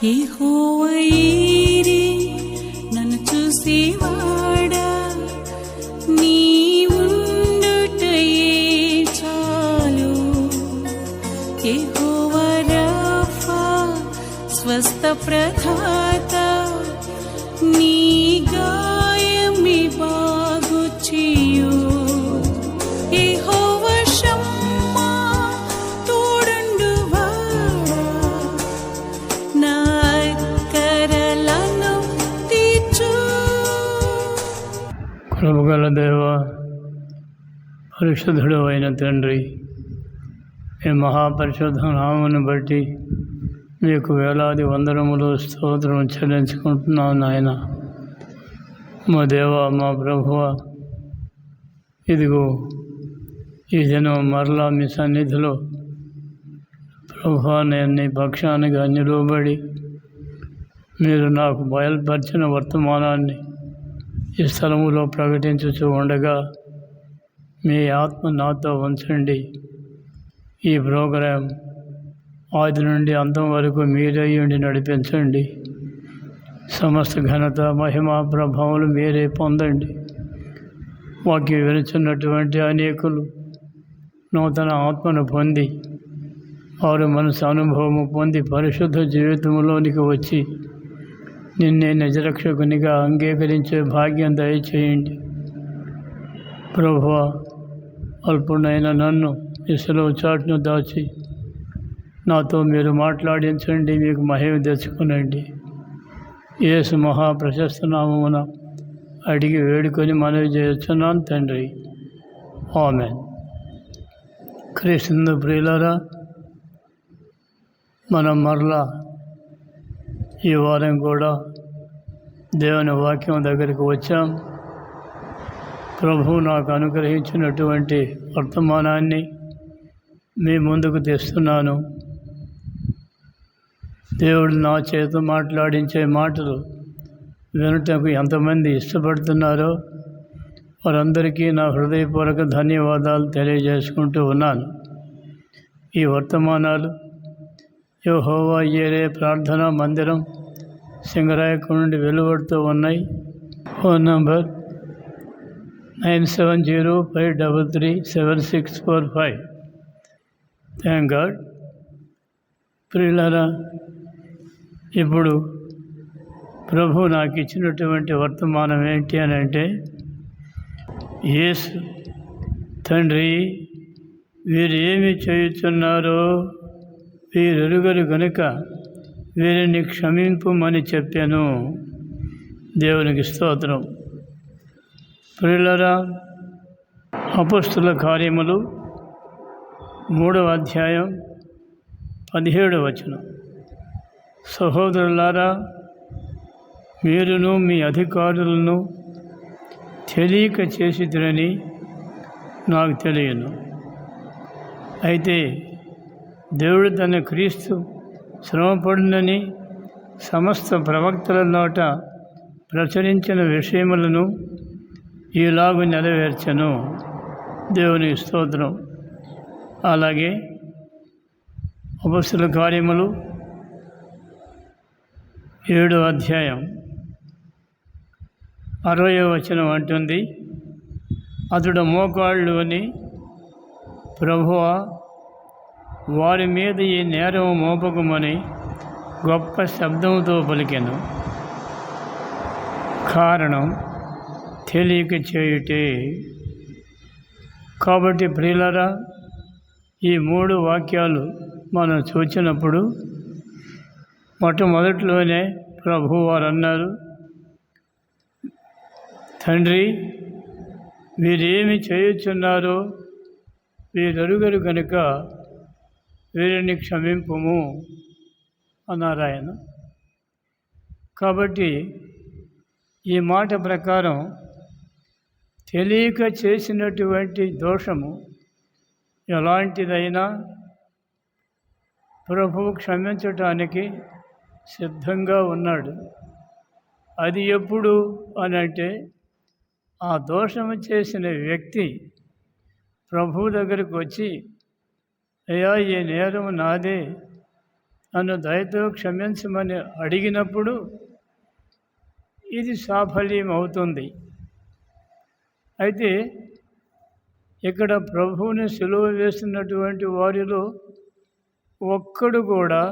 యెహోవా ఈరే నన్ను చూసేవాడా, నీవుండుటయే చాలు. యెహోవా రఫా స్వస్థ ప్రదాత, నీ గాయమే బాగు చేయు. యెహోవా షమ్మా తోడుండువాడా, నా అక్కరలను తీర్చు. కృపగల దేవ, పరిశుద్ధుడు అయిన తండ్రి, ఈ మహాపరిశుద్ధ నామమును బట్టి మీకు వేలాది వందనములు స్తోత్రం చెల్లించుకుంటున్నాను నాయన. మా దేవ, మా ప్రభువ, ఇదిగో ఈ దినం మరలా మీ సన్నిధిలో ప్రభువా, నేను నీ పక్షానికి నిలువబడి మీరు నాకు బయలుపరిచిన వర్తమానాన్ని ఈ స్థలములో ప్రకటించుచూ ఉండగా మీ ఆత్మ నాతో ఉంచండి. ఈ ప్రోగ్రాం ఆది నుండి అంతం వరకు మీరై ఉండి నడిపించండి. సమస్త ఘనత, మహిమ, ప్రభావాలు మీరే పొందండి. వాక్యం వినుచున్నటువంటి అనేకులు నూతన ఆత్మను పొంది వారు మనసు అనుభవము పొంది పరిశుద్ధ జీవితంలోనికి వచ్చి నిన్నే నిజరక్షకునిగా అంగీకరించే భాగ్యం దయచేయండి. ప్రభువా, అల్పుడైన నన్ను ఈ సెలవు చాటును దాచి నాతో మీరు మాట్లాడించండి, మీకు మహిమ తెచ్చుకునండి. యేసు మహాప్రశస్త నామమున అడిగి వేడుకొని మనవి చేస్తున్నాను తండ్రి, ఆమేన్. క్రీస్తు ప్రియులారా, మనం మరలా ఈ వారం కూడా దేవుని వాక్యం దగ్గరికి వచ్చాం. ప్రభువు నాకు అనుగ్రహించినటువంటి వర్తమానాన్ని మీ ముందుకు తెస్తున్నాను. దేవుడు నా చేత మాట్లాడించే మాటలు వినటకు ఎంతమంది ఇష్టపడుతున్నారో వారందరికీ నా హృదయపూర్వక ధన్యవాదాలు తెలియజేసుకుంటూ ఉన్నాను. ఈ వర్తమానాలు యెహోవా ఈరే ప్రార్థనా మందిరం సింగరాయకు నుండి వెలువడుతూ ఉన్నాయి. Phone number 9705337645. Thank God. ప్రియులారా, ఇప్పుడు ప్రభు నాకు ఇచ్చినటువంటి వర్తమానం ఏంటి అని అంటే, యేసు తండ్రి వీరు ఏమి చేయుచున్నారో వీరెరుగరు గనుక వీరిని క్షమింపుమని చెప్పాను. దేవునికి స్తోత్రం. ప్రియులారా, అపొస్తలుల కార్యములు 3వ అధ్యాయం 17వ వచనం. సహోదరులారా, మీరును మీ అధికారులను తెలియక చేసిరని నాకు తెలియను. అయితే దేవుడు తన క్రీస్తు శ్రమపడునని సమస్త ప్రవక్తల నోట ప్రచురించిన విషయములను ఈలాగు నెరవేర్చను. దేవుని స్తోత్రం. అలాగే అపొస్తలుల కార్యములు 7వ అధ్యాయం 60వ వచనం అంటుంది, అతడు మోకాళ్ళు అని, ప్రభువా వారి మీద ఈ నేరం మోపకమని గొప్ప శబ్దంతో పలికెను. కారణం తెలియక చేయుటే. కాబట్టి ప్రియులారా, ఈ 3 వాక్యాలు మనం చూచినప్పుడు మొట్టమొదటిలోనే ప్రభువు వారు అన్నారు, తండ్రి వీరేమి చేయుచున్నారో వీరెరుగరు కనుక వీరిని క్షమింపుము అన్నారు ఆయన. కాబట్టి ఈ మాట ప్రకారం తెలియక చేసినటువంటి దోషము ఎలాంటిదైనా ప్రభువు క్షమించటానికి సిద్ధంగా ఉన్నాడు. అది ఎప్పుడు అనంటే, ఆ దోషము చేసిన వ్యక్తి ప్రభువు దగ్గరికి వచ్చి, అయ్యా ఈ నేరం నాదే, నన్ను దయతో క్షమించమని అడిగినప్పుడు ఇది సాఫల్యం అవుతుంది. అయితే ఇక్కడ ప్రభువుని సిలువ వేస్తున్నటువంటి వారిలో ఒక్కడు కూడా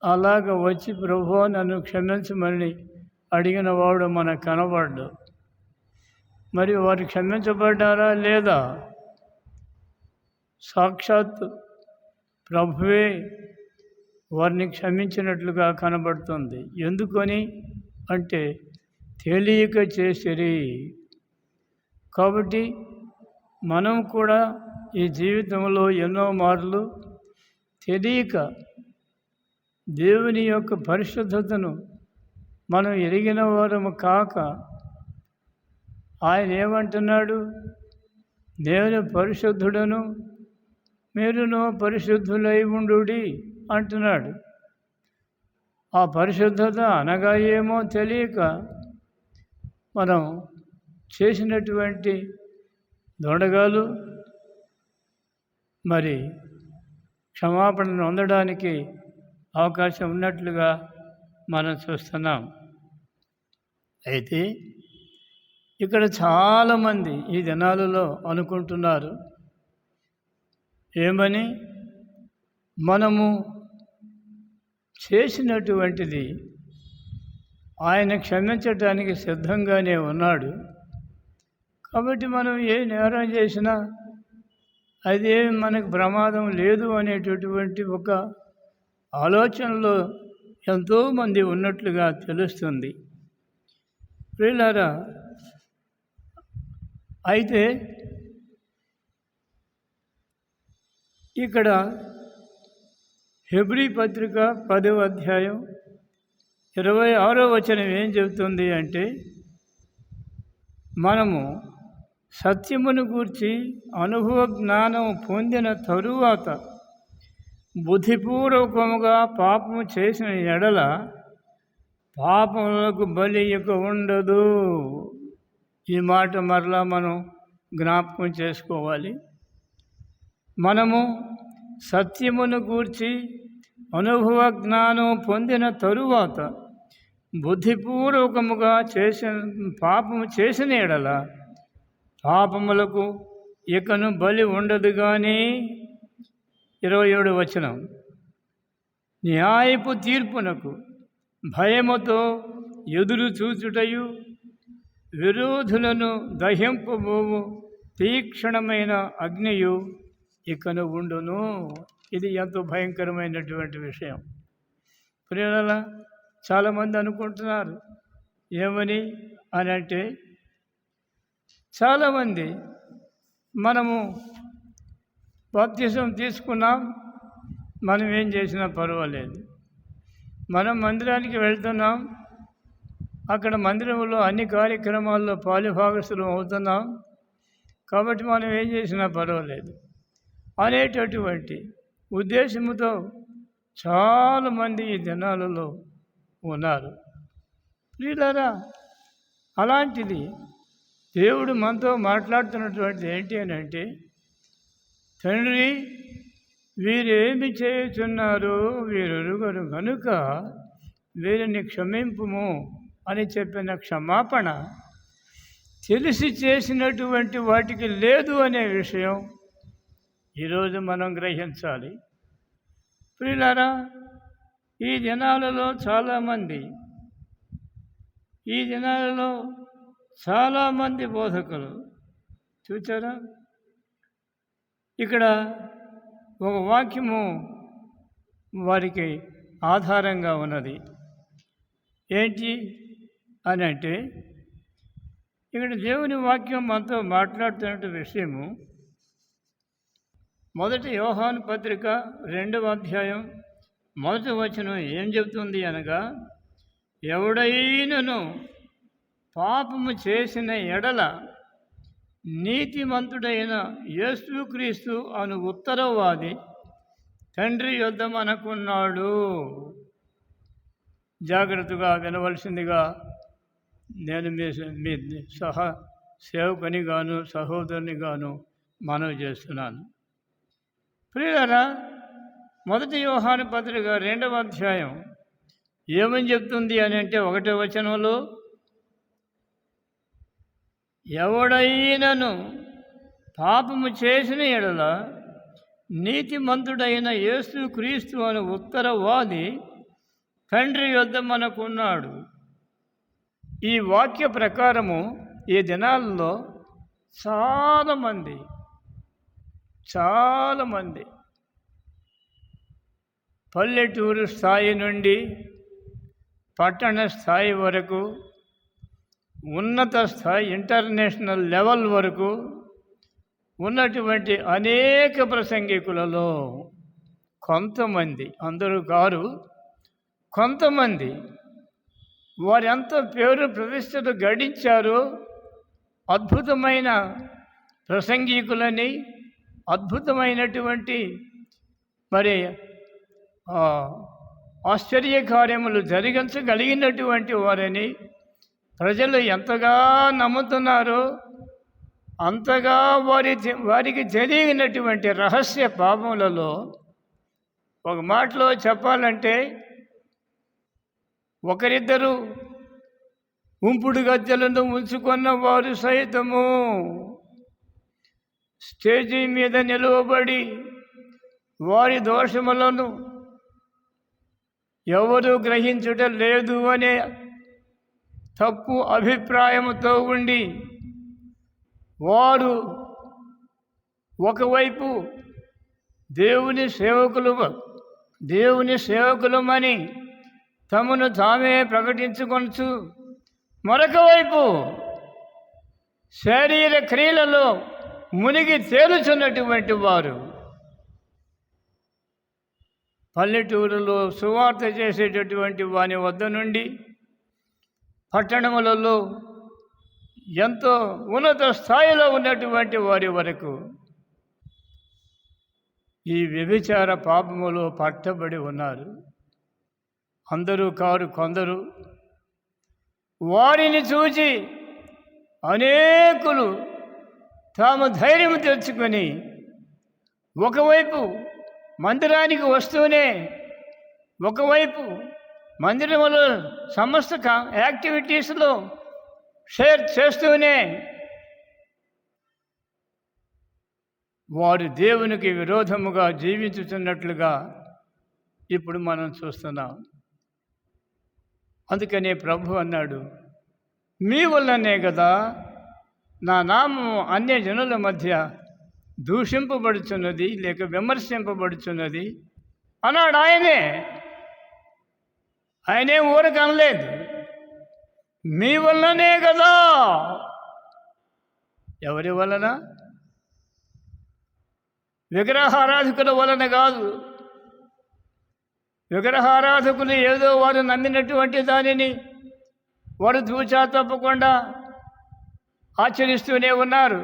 అలాగ వచ్చి ప్రభువా నన్ను క్షమించమని అడిగిన వాడు మనకు కనబడ్డు. మరి వారు క్షమించబడ్డారా లేదా? సాక్షాత్ ప్రభువే వారిని క్షమించినట్లుగా కనబడుతుంది. ఎందుకని అంటే తెలియక చేసిరి. కాబట్టి మనం కూడా ఈ జీవితంలో ఎన్నో మార్లు తెలియక దేవుని యొక్క పరిశుద్ధతను మనం ఎరిగిన వారము కాక ఆయన ఏమంటున్నాడు? నేను పరిశుద్ధుడను మీరును పరిశుద్ధులై ఉండుడి అంటున్నాడు. ఆ పరిశుద్ధత అనగా ఏమో తెలియక మనం చేసినటువంటి దొండగాలు మరి క్షమాపణను పొందడానికి అవకాశం ఉన్నట్లుగా మనం చూస్తున్నాం. అయితే ఇక్కడ చాలామంది ఈ దినాలలో అనుకుంటున్నారు ఏమని? మనము చేసినటువంటిది ఆయన క్షమించటానికి సిద్ధంగానే ఉన్నాడు. కాబట్టి మనం ఏ నేరం చేసినా అదేమి మనకు ప్రమాదం లేదు అనేటటువంటి ఒక ఆలోచనలో ఎంతోమంది ఉన్నట్లుగా తెలుస్తుంది. ప్రియులారా, అయితే ఇక్కడ హెబ్రీ పత్రిక 10వ అధ్యాయం 26వ వచనం ఏం చెబుతుంది అంటే, మనము సత్యమును గూర్చి అనుభవ జ్ఞానం పొందిన తరువాత బుద్ధిపూర్వకముగా పాపము చేసిన ఎడల పాపములకు బలి ఇక ఉండదు. ఈ మాట మరలా మనం జ్ఞాపకం చేసుకోవాలి. మనము సత్యమును గూర్చి అనుభవ జ్ఞానం పొందిన తరువాత బుద్ధిపూర్వకముగా పాపము చేసిన ఎడల పాపములకు ఇకను బలి ఉండదు. కానీ 27వ వచనం, న్యాయపు తీర్పునకు భయముతో ఎదురు చూచుటయు విరోధులను దహింపబోవు తీక్షణమైన అగ్నియు ఇకను ఉండును. ఇది ఎంతో భయంకరమైనటువంటి విషయం. ప్రియులారా, చాలామంది అనుకుంటున్నారు ఏమని అని అంటే, చాలామంది మనము బాప్తిసం తీసుకున్నాం, మనం ఏం చేసినా పర్వాలేదు. మనం మందిరానికి వెళ్తున్నాం, అక్కడ మందిరంలో అన్ని కార్యక్రమాల్లో పాలుభాగస్తులం అవుతున్నాం, కాబట్టి మనం ఏం చేసినా పర్వాలేదు అనేటటువంటి ఉద్దేశంతో చాలామంది ఈ దినాలలో ఉన్నారు. ప్రియులారా, అలాంటిది దేవుడు మనతో మాట్లాడుతున్నటువంటిది ఏంటి అని అంటే, తండ్రి వీరేమి చేయుచున్నారు వీరెరుగరు కనుక వీరిని క్షమింపుము అని చెప్పిన క్షమాపణ తెలిసి చేసినటువంటి వాటికి లేదు అనే విషయం ఈరోజు మనం గ్రహించాలి. ప్రియులారా, ఈ దినాలలో చాలామంది బోధకులు చూచారా, ఇక్కడ ఒక వాక్యము వారికి ఆధారంగా ఉన్నది. ఏంటి అని అంటే, ఇక్కడ దేవుని వాక్యం మనతో మాట్లాడుతున్న విషయము 1 యోహాను పత్రిక 2వ అధ్యాయం 1వ వచనం ఏం చెబుతుంది అనగా, ఎవడైనను పాపము చేసిన ఎడల నీతిమంతుడైన యేసుక్రీస్తు అను ఉత్తరవాది తండ్రి యొద్ద మనకున్నాడు. జాగ్రత్తగా వినవలసిందిగా నేను మీ సేవకుని గాను సహోదరుని గాను మనవి చేస్తున్నాను. ప్రియులారా, మొదటి యోహాను పత్రిక 2వ అధ్యాయం ఏమని చెప్తుంది అని అంటే 1వ వచనంలో, ఎవడైనను పాపము చేసిన ఎడల నీతిమంతుడైన యేసు క్రీస్తు అను ఉత్తరవాది తండ్రి యొద్ద మనకున్నాడు. ఈ వాక్య ప్రకారము ఈ దినాల్లో చాలామంది పల్లెటూరు స్థాయి నుండి పట్టణ స్థాయి వరకు, ఉన్నత స్థాయి ఇంటర్నేషనల్ లెవెల్ వరకు ఉన్నటువంటి అనేక ప్రసంగికులలో కొంతమంది, అందరూ కారు, కొంతమంది వారు ఎంత పేరు ప్రతిష్టలు గడించారో, అద్భుతమైన ప్రసంగికులని, అద్భుతమైనటువంటి మరి ఆశ్చర్యకార్యములు జరిగించగలిగినటువంటి వారని ప్రజలు ఎంతగా నమ్ముతున్నారో అంతగా వారికి తెలియనటువంటి రహస్య పాపములలో ఒక మాటలో చెప్పాలంటే ఒకరిద్దరు ఉంపుడు గద్దెలను ఉంచుకున్న వారు సైతము స్టేజీ మీద నిలువబడి వారి దోషములను ఎవరు గ్రహించుట లేదు అనే తప్పు అభిప్రాయముతో ఉండి వారు ఒకవైపు దేవుని సేవకులమని తమను తామే ప్రకటించుకొనచ్చు, మరొక వైపు శరీర క్రియలలో మునిగి తేలుచున్నటువంటి వారు పల్లెటూరులో సువార్త చేసేటటువంటి వాని వద్ద నుండి పట్టణములలో ఎంతో ఉన్నత స్థాయిలో ఉన్నటువంటి వారి వరకు ఈ వ్యభిచార పాపములో పట్టబడి ఉన్నారు. అందరూ కారు, కొందరు. వారిని చూచి అనేకులు తాము ధైర్యం తెచ్చుకొని ఒకవైపు మందిరానికి వస్తూనే, ఒకవైపు మందిరంలో సమస్త యాక్టివిటీస్లో షేర్ చేస్తూనే వారు దేవునికి విరోధముగా జీవించుతున్నట్లుగా ఇప్పుడు మనం చూస్తున్నాం. అందుకనే ప్రభు అన్నాడు, మీ వల్లనే కదా నా నామము అన్యజనుల మధ్య దూషింపబడుచున్నది, లేక విమర్శింపబడుచున్నది అన్నాడు. ఆయనే ఊరకు అనలేదు, మీ వల్లనే కదా. ఎవరి వలన? విగ్రహారాధకుల వలన కాదు. విగ్రహారాధకులు ఏదో వారు నమ్మినటువంటి దానిని వారు తూచా తప్పకుండా ఆచరిస్తూనే ఉన్నారు.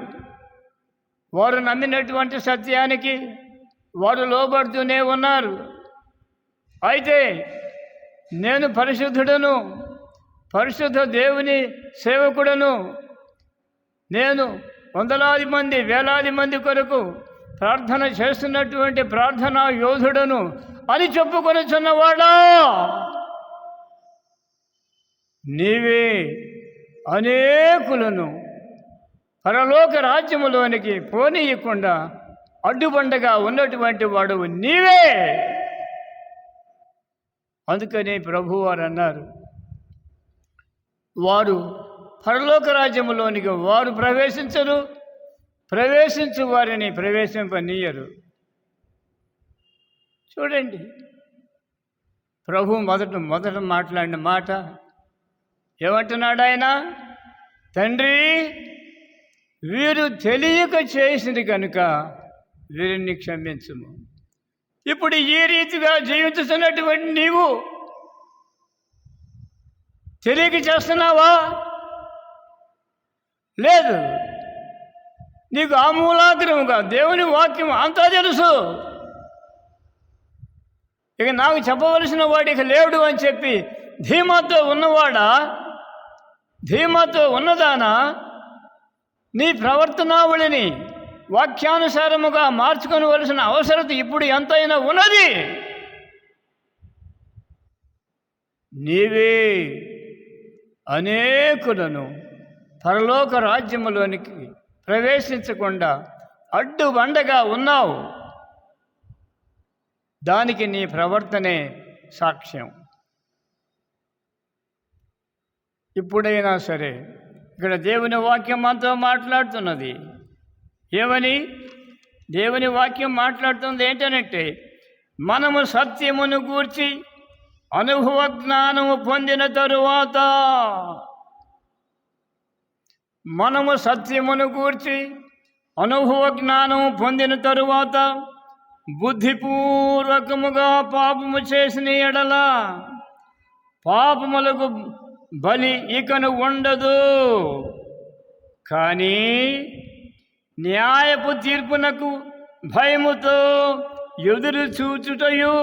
వారు నమ్మినటువంటి సత్యానికి వారు లోబడుతూనే ఉన్నారు. అయితే నేను పరిశుద్ధుడను, పరిశుద్ధ దేవుని సేవకుడను, నేను వందలాది మంది, వేలాది మంది కొరకు ప్రార్థన చేస్తున్నటువంటి ప్రార్థనా యోధుడను అని చెప్పుకొనుచున్నవాడా, నీవే అనేకులను పరలోక రాజ్యములోనికి పోనీయకుండా అడ్డుబండగా ఉన్నటువంటి వాడు నీవే. అందుకని ప్రభువారు అన్నారు, వారు పరలోక రాజ్యములోనికి వారు ప్రవేశించరు, ప్రవేశించు వారిని ప్రవేశింపనీయరు. చూడండి, ప్రభు మొదట మాట్లాడిన మాట ఏమంటున్నాడు ఆయన? తండ్రి, వీరు తెలియక చేసింది కనుక వీరిని క్షమించుము. ఇప్పుడు ఈ రీతిగా జీవించుతున్నటువంటి నీవు తెలియక చేస్తున్నావా? లేదు. నీకు ఆమూలాగ్రముగా దేవుని వాక్యం అంతా తెలుసు. ఇక నాకు చెప్పవలసిన వాడికి లేడు అని చెప్పి ధీమాతో ఉన్నవాడా, ధీమాతో ఉన్నదానా నీ ప్రవర్తనావళిని వాక్యానుసారముగా మార్చుకొనవలసిన అవసరత ఇప్పుడు ఎంతైనా ఉన్నది. నీవే అనేకులను పరలోక రాజ్యములోనికి ప్రవేశించకుండా అడ్డుబండగా ఉన్నావు. దానికి నీ ప్రవర్తనే సాక్ష్యం. ఇప్పుడైనా సరే ఇక్కడ దేవుని వాక్యం మనతో మాట్లాడుతున్నది. ఏమని? దేవుని వాక్యం మాట్లాడుతుంది ఏంటనంటే, మనము సత్యమును గూర్చి అనుభవ జ్ఞానము పొందిన తరువాత, మనము సత్యమును గూర్చి అనుభవ జ్ఞానము పొందిన తరువాత బుద్ధిపూర్వకముగా పాపము చేసిన ఎడల పాపములకు బలి ఇకను ఉండదు. కానీ న్యాయపు తీర్పునకు భయముతో ఎదురు చూచుటయు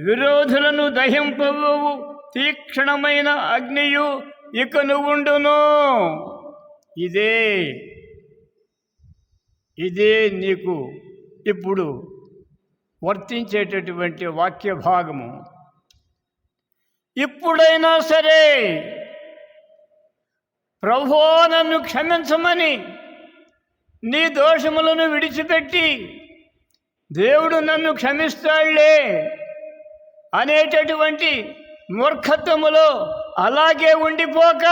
విరోధులను దహింపవు తీక్షణమైన అగ్నియు ఇకను ఉండును. ఇదే నీకు ఇప్పుడు వర్తించేటటువంటి వాక్య భాగము. ఇప్పుడైనా సరే ప్రభువా నన్ను క్షమించమని నీ దోషములను విడిచిపెట్టి దేవుడు నన్ను క్షమిస్తాడులే అనేటటువంటి మూర్ఖత్వములో అలాగే ఉండిపోక,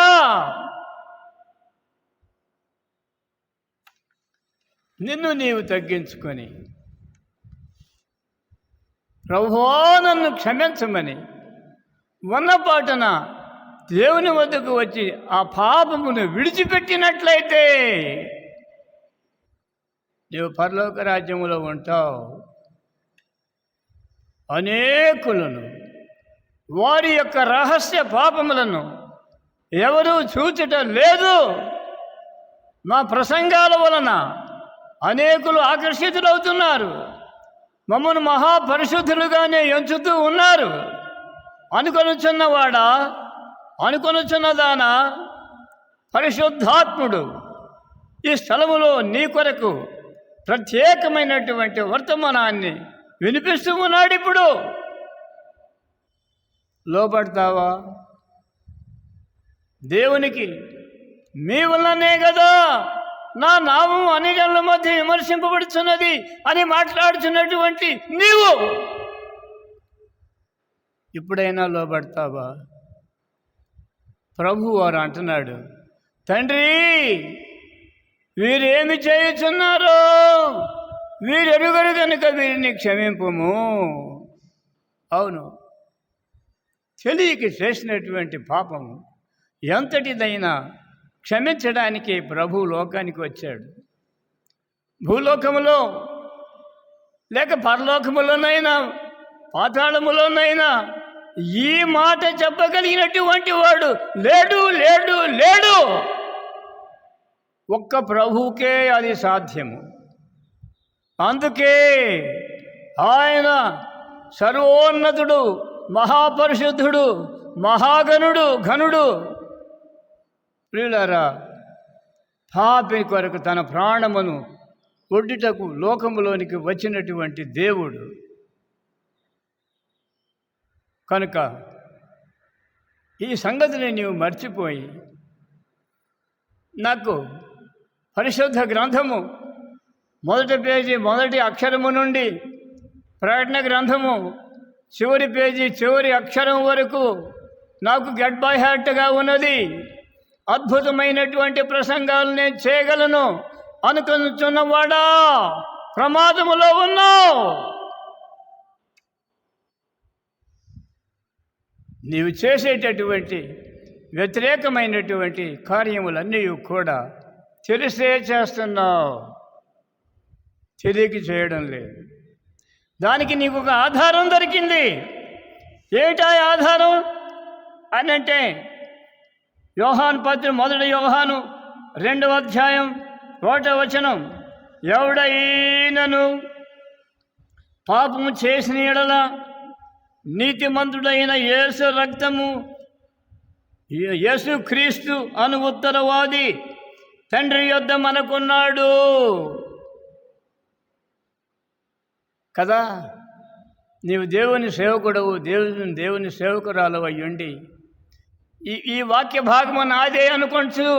నిన్ను నీవు తగ్గించుకొని ప్రభువా నన్ను క్షమించమని ఉన్నపాటున దేవుని వద్దకు వచ్చి ఆ పాపమును విడిచిపెట్టినట్లయితే నీవు పరలోక రాజ్యములో ఉంటావు. అనేకులను వారి యొక్క రహస్య పాపములను ఎవరూ చూచటం లేదు. మా ప్రసంగాల వలన అనేకులు ఆకర్షితులవుతున్నారు, మమ్మను మహాపరిశుద్ధులుగానే ఎంచుతూ ఉన్నారు. అనుకొనుచున్నవాడా, అనుకొనుచున్నదానా, పరిశుద్ధాత్ముడు ఈ స్థలములో నీ కొరకు ప్రత్యేకమైనటువంటి వర్తమానాన్ని వినిపిస్తూ ఉన్నాడు. ఇప్పుడు లోపడతావా? దేవునికి మీ వల్లనే కదా నా నామం అన్ని జనుల మధ్య విమర్శింపబడుతున్నది అని మాట్లాడుతున్నటువంటి నీవు ఇప్పుడైనా లోబడతావా? ప్రభు వారు అంటున్నాడు, తండ్రి వీరేమి చేయుచున్నారో వీరెరుగరు కనుక వీరిని క్షమింపుము. అవును, తెలియక చేసినటువంటి పాపము ఎంతటిదైనా క్షమించడానికి ప్రభు లోకానికి వచ్చాడు. భూలోకములో లేక పరలోకములోనైనా పాతాళములోనైనా ఈ మాట చెప్పగలిగినటువంటి వాడు లేడు లేడు లేడు. ఒక్క ప్రభువుకే అది సాధ్యము. అందుకే ఆయన సర్వోన్నతుడు, మహాపరిశుద్ధుడు, మహాగణుడు, ఘనుడు. ప్రియులారా, పాపి కొరకు తన ప్రాణమును ఒడ్డుటకు లోకములోనికి వచ్చినటువంటి దేవుడు కనుక ఈ సంగతిని నీవు మర్చిపోయి నాకు పరిశుద్ధ గ్రంథము మొదటి పేజీ మొదటి అక్షరము నుండి ప్రకటన గ్రంథము చివరి పేజీ చివరి అక్షరం వరకు నాకు గెట్ బై హార్ట్గా ఉన్నది. అద్భుతమైనటువంటి ప్రసంగాలు నేను చేయగలను అనుకున్నవాడా, ప్రమాదములో ఉన్నావు. నీవు చేసేటటువంటి వ్యతిరేకమైనటువంటి కార్యములన్నీ కూడా తెలిసే చేస్తున్నావు, తెలియక చేయడం లేదు. దానికి నీకు ఒక ఆధారం దొరికింది. ఏమిటా ఆధారం అని అంటే, యోహాను పత్రిక మొదటి యోహాను 2వ అధ్యాయం 1వ వచనం, ఎవడైనను పాపము చేసిన ఎడల నీతిమంతుడైన యేసు రక్తము యేసుక్రీస్తు అను ఉత్తరవాది తండ్రి యొద్ద మనకున్నాడు. కదా. నీవు దేవుని సేవకుడవు, దేవుని సేవకురాలు అయ్యుండి ఈ వాక్య భాగము నాదే అనుకోవచ్చు.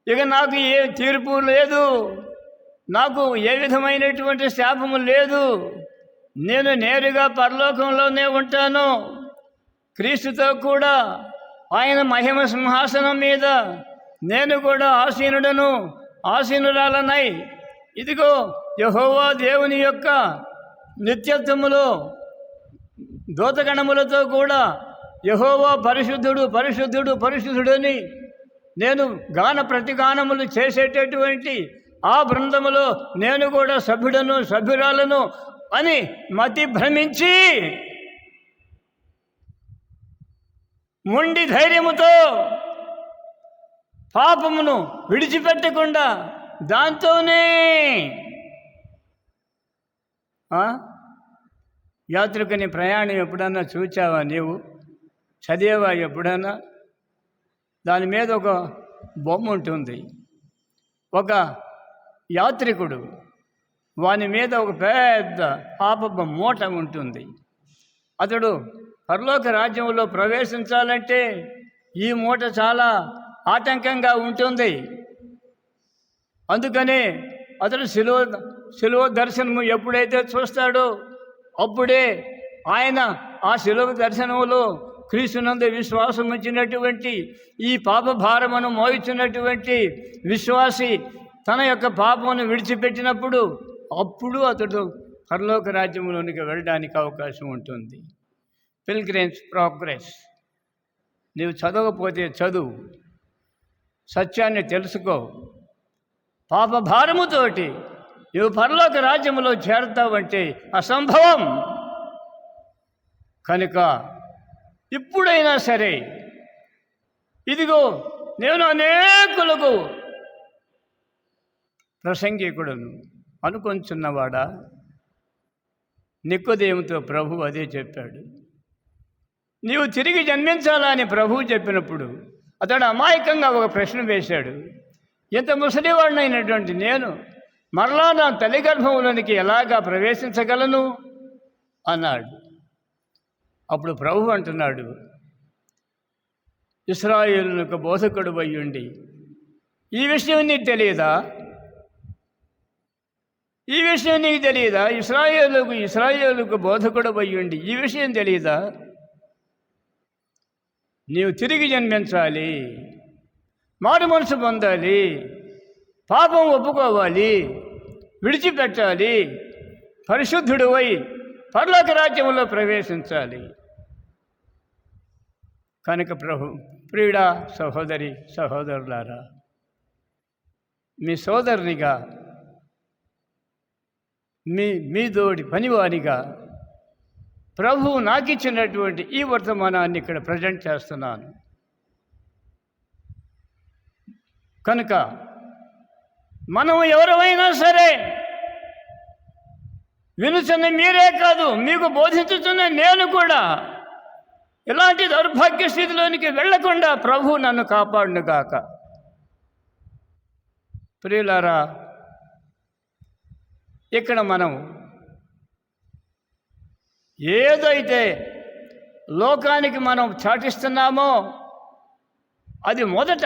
ఇక నాకు ఏ తీర్పు లేదు, నాకు ఏ విధమైనటువంటి శాపము లేదు, నేను నేరుగా పరలోకంలోనే ఉంటాను, క్రీస్తుతో కూడా ఆయన మహిమ సింహాసనం మీద నేను కూడా ఆసీనురాలనై ఇదిగో యెహోవా దేవుని యొక్క నిత్యత్వములో దూతగణములతో కూడా యెహోవా పరిశుద్ధుడు పరిశుద్ధుడు పరిశుద్ధుడని నేను ప్రతిగానములు చేసేటటువంటి ఆ బృందములో నేను కూడా సభ్యురాలను అని మతి భ్రమించి మొండి ధైర్యముతో పాపమును విడిచిపెట్టకుండా దాంతోనే యాత్రికుని ప్రయాణం ఎప్పుడన్నా చూచావా? నీవు చదివావా ఎప్పుడన్నా? దాని మీద ఒక బొమ్మ ఉంటుంది. ఒక యాత్రికుడు, వాని మీద ఒక పెద్ద పాప మూట ఉంటుంది. అతడు పరలోక రాజ్యంలో ప్రవేశించాలంటే ఈ మూట చాలా ఆటంకంగా ఉంటుంది. అందుకనే అతడు శిలువ దర్శనము ఎప్పుడైతే చూస్తాడో అప్పుడే ఆయన ఆ శిలువ దర్శనములో క్రీస్తునందు విశ్వాసం ఉంచినటువంటి ఈ పాప భారమును మోయించినటువంటి విశ్వాసి తన యొక్క పాపమును విడిచిపెట్టినప్పుడు అప్పుడు అతడు పరలోక రాజ్యంలోనికి వెళ్ళడానికి అవకాశం ఉంటుంది. Pilgrims progress. నీవు చదవకపోతే చదువు, సత్యాన్ని తెలుసుకో. పాప భారముతోటి నువ్వు పరలోక రాజ్యంలో చేరతావంటే అసంభవం. కనుక ఇప్పుడైనా సరే ఇదిగో నేను అనేకులకు ప్రసంగికుడును అనుకొంచున్నవాడా, నికోదేముతో ప్రభు అదే చెప్పాడు. నీవు తిరిగి జన్మించాలని ప్రభువు చెప్పినప్పుడు అతడు అమాయకంగా ఒక ప్రశ్న వేశాడు. ఇంత ముసలివాడినైనటువంటి నేను మరలా నా తల్లి గర్భంలోనికి ఎలాగా ప్రవేశించగలను అన్నాడు. అప్పుడు ప్రభు అంటున్నాడు, ఇశ్రాయేలునకు బోధకుడు అయ్యుండి ఈ విషయం నీకు తెలియదా? ఈ విషయం నీకు తెలియదా? ఇశ్రాయేలుకు బోధకుడు అయ్యుండి ఈ విషయం తెలియదా? నీవు తిరిగి జన్మించాలి, మారు మనసు పొందాలి, పాపం ఒప్పుకోవాలి, విడిచిపెట్టాలి, పరిశుద్ధుడు అయి పరలోక రాజ్యంలో ప్రవేశించాలి. కనుక ప్రియుడా సహోదరి సహోదరులారా, మీ సోదరునిగా, మీతోటి పనివానిగా ప్రభువు నాకు ఇచ్చినటువంటి ఈ వర్తమానాన్ని ఇక్కడ ప్రజెంట్ చేస్తున్నాను. కనుక మనం ఎవరైనా సరే వినుచున్న మీరే కాదు, మీకు బోధించుతున్న నేను కూడా ఇలాంటి దౌర్భాగ్య స్థితిలోనికి వెళ్లకుండా ప్రభు నన్ను కాపాడునుగాక. ప్రియులారా, ఇక్కడ మనం ఏదైతే లోకానికి మనం చాటిస్తున్నామో అది మొదట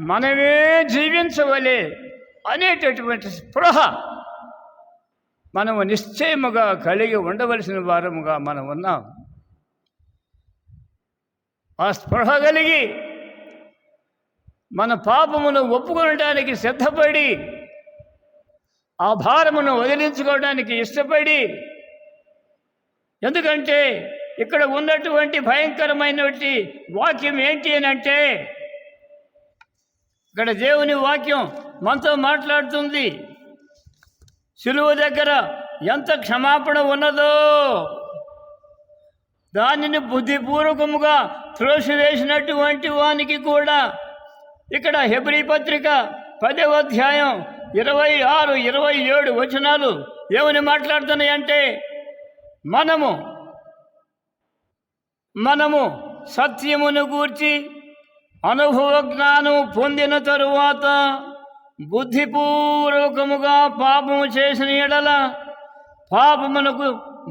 మనమే జీవించవలే అనేటటువంటి స్పృహ మనము నిశ్చయముగా కలిగి ఉండవలసిన వారముగా మనం ఉన్నాం. ఆ స్పృహ కలిగి మన పాపమును ఒప్పుకొనడానికి సిద్ధపడి ఆ భారమును వదిలించుకోవడానికి ఇష్టపడి, ఎందుకంటే ఇక్కడ ఉన్నటువంటి భయంకరమైనటువంటి వాక్యం ఏంటి అని అంటే, ఇక్కడ దేవుని వాక్యం మనతో మాట్లాడుతుంది. శిలువ దగ్గర ఎంత క్షమాపణ ఉన్నదో దానిని బుద్ధిపూర్వకముగా త్రోసివేసినటువంటి వానికి కూడా ఇక్కడ హెబ్రీ పత్రిక 10వ అధ్యాయం 26, 27 వచనాలు ఏమని మాట్లాడుతున్నాయంటే, మనము సత్యమును గూర్చి అనుభవ జ్ఞానం పొందిన తరువాత బుద్ధిపూర్వకముగా పాపము చేసిన ఎడల పాపమునకు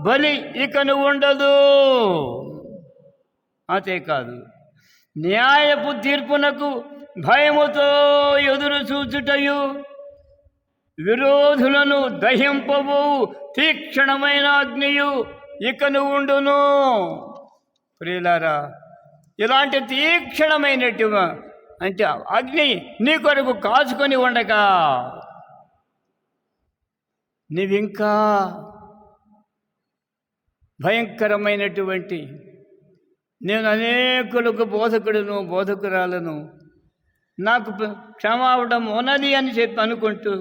బలి ఇకను ఉండదు. అంతేకాదు, న్యాయపు తీర్పునకు భయముతో ఎదురు చూచుటయు, విరోధులను దహింపబో తీక్షణమైన అగ్నియు ఇకను ఉండును. ప్రియులారా, ఇలాంటి తీక్షణమైనట్టు అంటే అగ్ని నీ కొరకు కాచుకొని ఉండగా నీవింకా భయంకరమైనటువంటి, నేను అనేకులకు బోధకుడును బోధకురాలను, నాకు క్షమావడం ఉన్నది అని చెప్పి అనుకుంటూ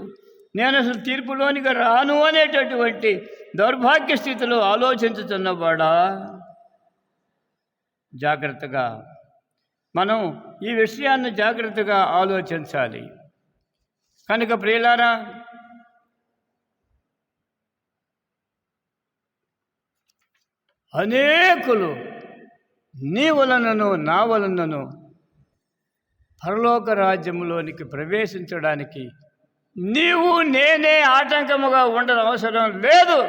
నేను అసలు తీర్పులోనికి రాను అనేటటువంటి దౌర్భాగ్య స్థితిలో ఆలోచించుతున్నవాడా, జాగ్రత్తగా మనం ఈ విషయాన్ని జాగ్రత్తగా ఆలోచించాలి. కనుక ప్రియులారా, అనేకులు నీ వలనను నా వలనను పరలోక రాజ్యములోనికి ప్రవేశించడానికి నీవు నేనే ఆటంకముగా ఉండడం అవసరం లేదు.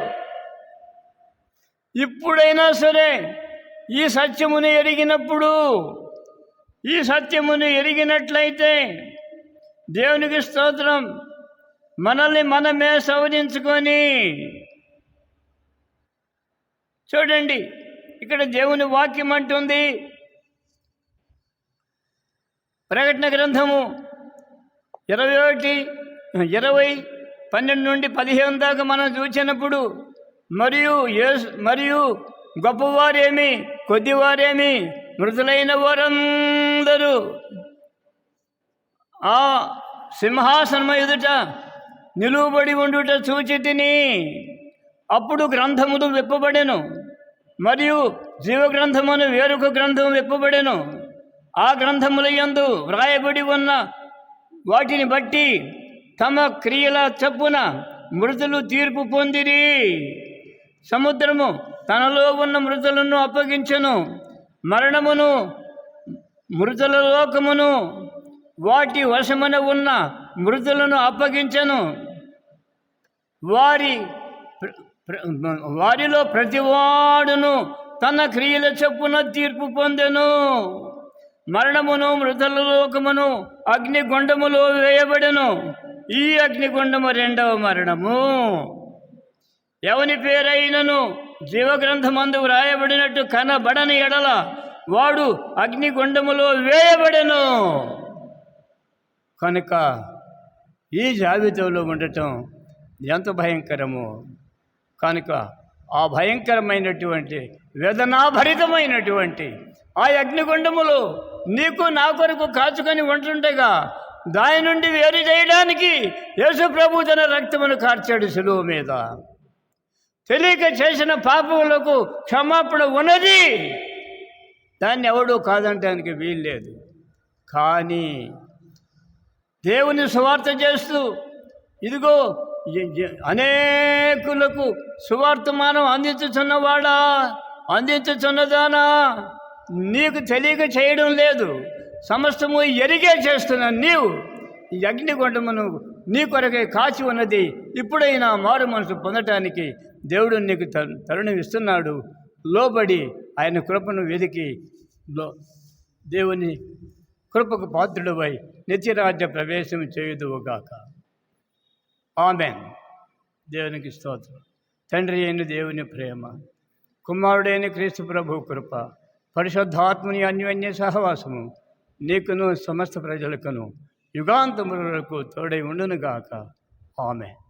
ఇప్పుడైనా సరే ఈ సత్యమును ఎరిగినప్పుడు, ఈ సత్యమును ఎరిగినట్లయితే దేవునికి స్తోత్రం, మనల్ని మనమే సవరించుకొని చూడండి. ఇక్కడ దేవుని వాక్యం అంటుంది, ప్రకటన గ్రంథము 21:12-15 దాకా మనం చూసినప్పుడు, మరియు గొప్పవారేమి కొద్దివారేమి మృతులైన వారందరూ ఆ సింహాసనం ఎదుట నిలువబడి ఉండుట చూచితిని. అప్పుడు గ్రంథములు విప్పబడెను, మరియు జీవగ్రంథమును వేరొక గ్రంథం విప్పబడెను. ఆ గ్రంథముల యందు వ్రాయబడి ఉన్న వాటిని బట్టి తమ క్రియల చొప్పున మృతులు తీర్పు పొందిరి. సముద్రము తనలో ఉన్న మృతులను అప్పగించెను, మరణమును మృతుల లోకమును వాటి వశమున ఉన్న మృతులను అప్పగించెను. వారిలో ప్రతివాడును తన క్రియల చొప్పున తీర్పు పొందెను. మరణమును మృతుల లోకమును అగ్నిగుండములో వేయబడెను. ఈ అగ్నిగుండము రెండవ మరణము. ఎవని పేరైనను జీవగ్రంథమందు వ్రాయబడినట్టు కనబడని ఎడల వాడు అగ్నిగుండములో వేయబడెను. కనుక ఈ జాబితాలో ఉండటం ఎంత భయంకరము. కనుక ఆ భయంకరమైనటువంటి వేదనాభరితమైనటువంటి ఆ అగ్నిగుండములో నీకు నా కొరకు కాచుకొని ఉంటుండగా దాని నుండి వేరు చేయడానికి యేసు ప్రభు తన రక్తమును కార్చాడు శిలువ మీద. తెలియక చేసిన పాపములకు క్షమాపణ ఉన్నది, దాన్ని ఎవడూ కాదంటానికి వీల్లేదు. కానీ దేవుని సువార్త చేస్తూ ఇదిగో అనేకులకు సువార్తమానం అందించుచున్నవాడా, అందించుచున్నదానా, నీకు తెలియక చేయడం లేదు, సమస్తము ఎరిగే చేస్తున్నా నీవు ఈ అగ్నిగుండమును నీ కొరకే కాచి ఉన్నది. ఇప్పుడైనా మారు మనసు పొందటానికి దేవుడు నీకు తరుణం ఇస్తున్నాడు. లోబడి ఆయన కృపను వెదికి దేవుని కృపకు పాత్రుడవై నిత్యరాజ్య ప్రవేశం చేయుదువుగాక. ఆమేన్. దేవునికి స్తోత్రం. తండ్రి అయిన దేవుని ప్రేమ, కుమారుడైన క్రీస్తు ప్రభు కృప, పరిశుద్ధాత్మని అన్యోన్య సహవాసము నీకును సమస్త ప్రజలకును యుగాంతముల వరకు తోడై ఉండునుగాక. ఆమేన్.